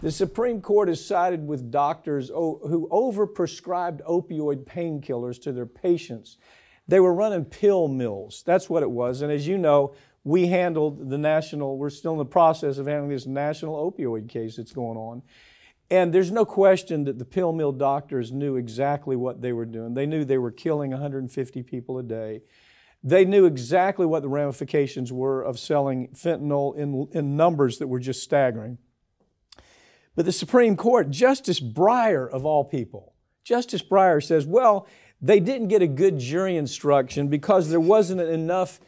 The Supreme Court has sided with doctors who overprescribed opioid painkillers to their patients. They were running pill mills. That's what it was. And as you know, we handled we're still in the process of handling this national opioid case that's going on. And there's no question that the pill mill doctors knew exactly what they were doing. They knew they were killing 150 people a day. They knew exactly what the ramifications were of selling fentanyl in numbers that were just staggering. But the Supreme Court, Justice Breyer of all people, Justice Breyer says, well, they didn't get a good jury instruction because there wasn't enough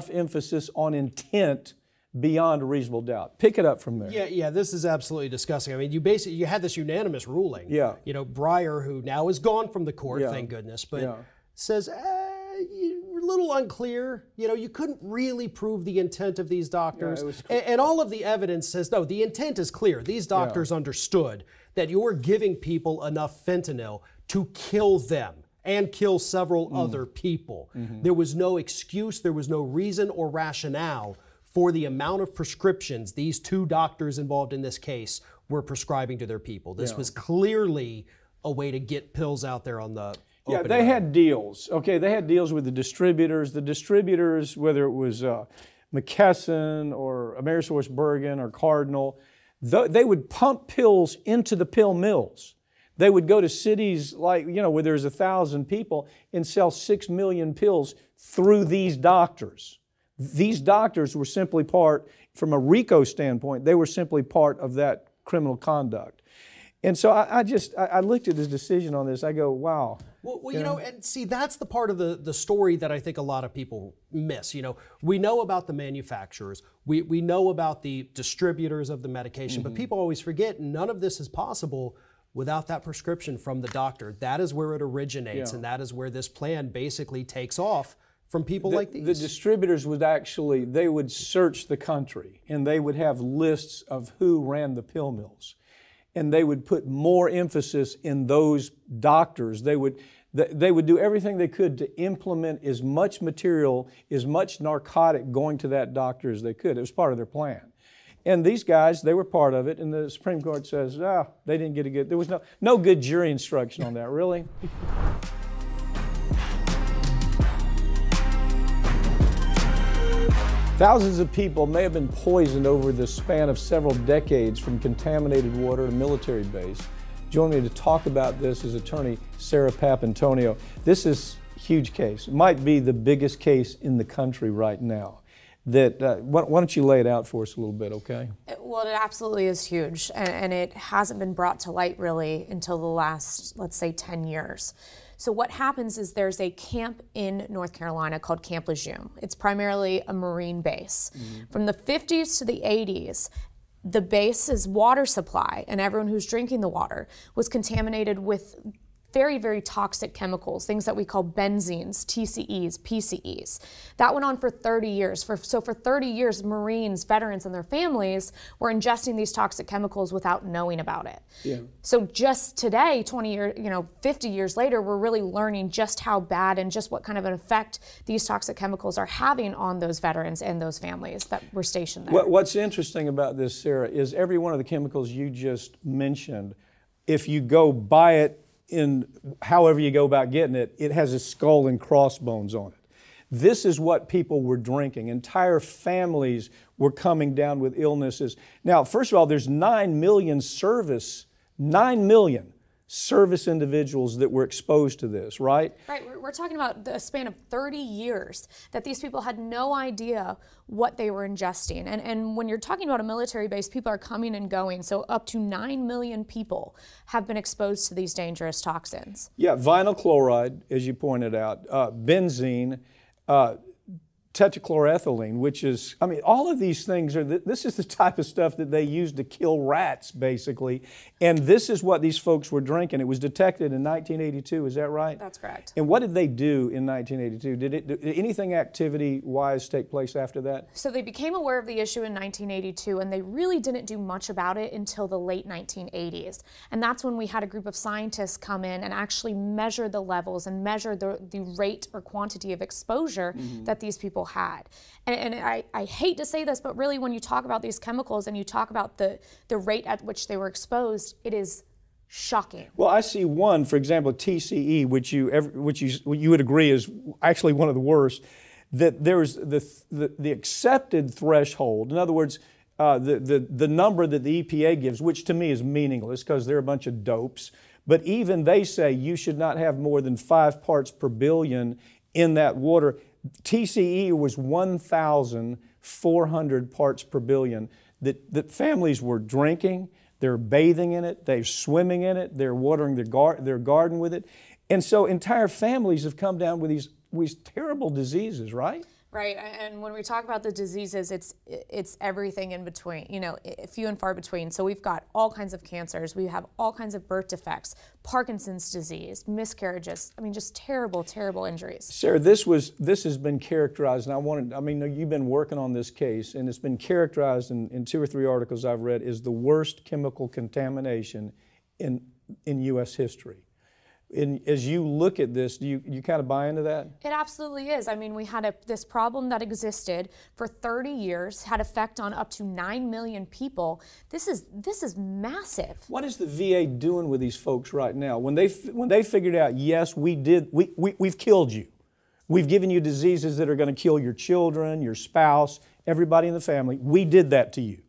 emphasis on intent beyond a reasonable doubt. Pick it up from there. Yeah, this is absolutely disgusting. I mean, you had this unanimous ruling. Yeah. You know, Breyer, who now is gone from the court, thank goodness, but says, you're a little unclear. You know, you couldn't really prove the intent of these doctors. And all of the evidence says, no, the intent is clear. These doctors understood that you're giving people enough fentanyl to kill them and kill several other people. There was no excuse, there was no reason or rationale for the amount of prescriptions these two doctors involved in this case were prescribing to their people. This was clearly a way to get pills out there on the open they market. had deals. Okay, they had deals with the distributors. The distributors, whether it was McKesson or AmerisourceBergen or Cardinal, they would pump pills into the pill mills. They would go to cities like, where there's 1,000 people and sell 6 million pills through these doctors. These doctors were simply part, from a RICO standpoint, they were simply part of that criminal conduct. And so I looked at this decision on this, I go, wow. Well, and see, that's the part of the story that I think a lot of people miss. We know about the manufacturers, we know about the distributors of the medication, but people always forget none of this is possible without that prescription from the doctor. That is where it originates, and that is where this plan basically takes off from people like these. The distributors would they would search the country, and they would have lists of who ran the pill mills. And they would put more emphasis in those doctors. They would do everything they could to implement as much material, as much narcotic going to that doctor as they could. It was part of their plan. And these guys, they were part of it, and the Supreme Court says, they didn't get a good, there was no good jury instruction on that, really. Thousands of people may have been poisoned over the span of several decades from contaminated water at a military base. Joining me to talk about this is attorney Sarah Papantonio. This is a huge case. It might be the biggest case in the country right now. Why don't you lay it out for us a little bit, okay? Well, it absolutely is huge, and it hasn't been brought to light really until the last, let's say, 10 years. So what happens is there's a camp in North Carolina called Camp Lejeune. It's primarily a Marine base. From the 50s to the 80s, the base's water supply and everyone who's drinking the water was contaminated with very, very toxic chemicals, things that we call benzenes, TCEs, PCEs. That went on for 30 years. So for 30 years, Marines, veterans, and their families were ingesting these toxic chemicals without knowing about it. Yeah. So just today, 50 years later, we're really learning just how bad and just what kind of an effect these toxic chemicals are having on those veterans and those families that were stationed there. What's interesting about this, Sarah, is every one of the chemicals you just mentioned, if you go buy it in however you go about getting it, it has a skull and crossbones on it. This is what people were drinking. Entire families were coming down with illnesses. Now, first of all, there's 9 million service individuals that were exposed to this, right? Right, we're talking about a span of 30 years that these people had no idea what they were ingesting. And when you're talking about a military base, people are coming and going. So up to 9 million people have been exposed to these dangerous toxins. Yeah, vinyl chloride, as you pointed out, benzene, tetrachloroethylene, which is, all of these things this is the type of stuff that they use to kill rats, basically. And this is what these folks were drinking. It was detected in 1982, is that right? That's correct. And what did they do in 1982? Did anything activity-wise take place after that? So they became aware of the issue in 1982, and they really didn't do much about it until the late 1980s. And that's when we had a group of scientists come in and actually measure the levels and measure the rate or quantity of exposure that these people had. And I hate to say this, but really when you talk about these chemicals and you talk about the rate at which they were exposed, it is shocking. Well, I see one, for example, TCE, which you would agree is actually one of the worst, that there's the accepted threshold. In other words, the number that the EPA gives, which to me is meaningless because they're a bunch of dopes, but even they say you should not have more than 5 parts per billion in that water. TCE was 1,400 parts per billion that families were drinking, they're bathing in it, they're swimming in it, they're watering their garden with it. And so entire families have come down with these terrible diseases, right? Right, and when we talk about the diseases, it's everything in between, you know, few and far between. So we've got all kinds of cancers, we have all kinds of birth defects, Parkinson's disease, miscarriages, I mean, just terrible, terrible injuries. Sarah, this has been characterized, and you've been working on this case, and it's been characterized in 2 or 3 articles I've read as the worst chemical contamination in U.S. history. As you look at this, do you kind of buy into that? It absolutely is. I mean, we had this problem that existed for 30 years, had effect on up to 9 million people. This is massive. What is the VA doing with these folks right now? When they figured out, yes, we've killed you. We've given you diseases that are going to kill your children, your spouse, everybody in the family. We did that to you.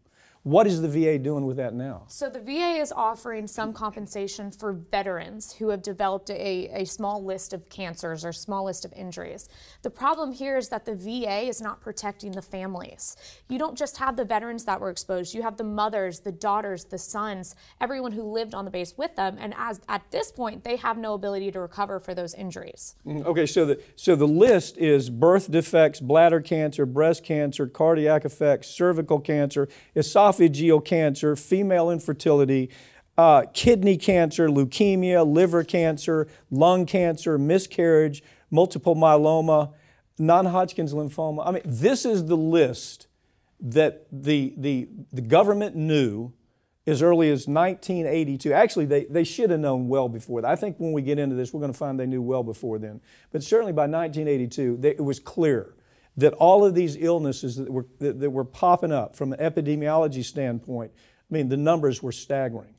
What is the VA doing with that now? So the VA is offering some compensation for veterans who have developed a small list of cancers or small list of injuries. The problem here is that the VA is not protecting the families. You don't just have the veterans that were exposed, you have the mothers, the daughters, the sons, everyone who lived on the base with them, and at this point, they have no ability to recover for those injuries. Okay, so the list is birth defects, bladder cancer, breast cancer, cardiac effects, cervical cancer, esophageal cancer, female infertility, kidney cancer, leukemia, liver cancer, lung cancer, miscarriage, multiple myeloma, non-Hodgkin's lymphoma. I mean, this is the list that the government knew as early as 1982. Actually, they should have known well before that. I think when we get into this, we're going to find they knew well before then. But certainly by 1982, it was clear that all of these illnesses that were popping up from an epidemiology standpoint, I mean, the numbers were staggering.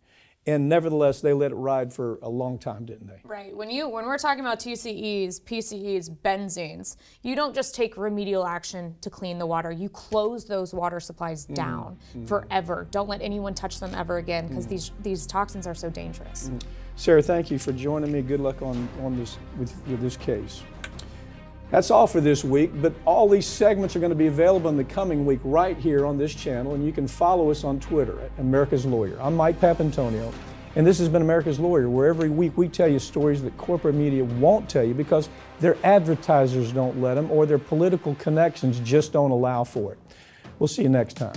And nevertheless, they let it ride for a long time, didn't they? Right. When we're talking about TCEs, PCEs, benzenes, you don't just take remedial action to clean the water. You close those water supplies down forever. Don't let anyone touch them ever again because these toxins are so dangerous. Sarah, thank you for joining me. Good luck on this with this case. That's all for this week, but all these segments are going to be available in the coming week right here on this channel, and you can follow us on Twitter at America's Lawyer. I'm Mike Papantonio, and this has been America's Lawyer, where every week we tell you stories that corporate media won't tell you because their advertisers don't let them or their political connections just don't allow for it. We'll see you next time.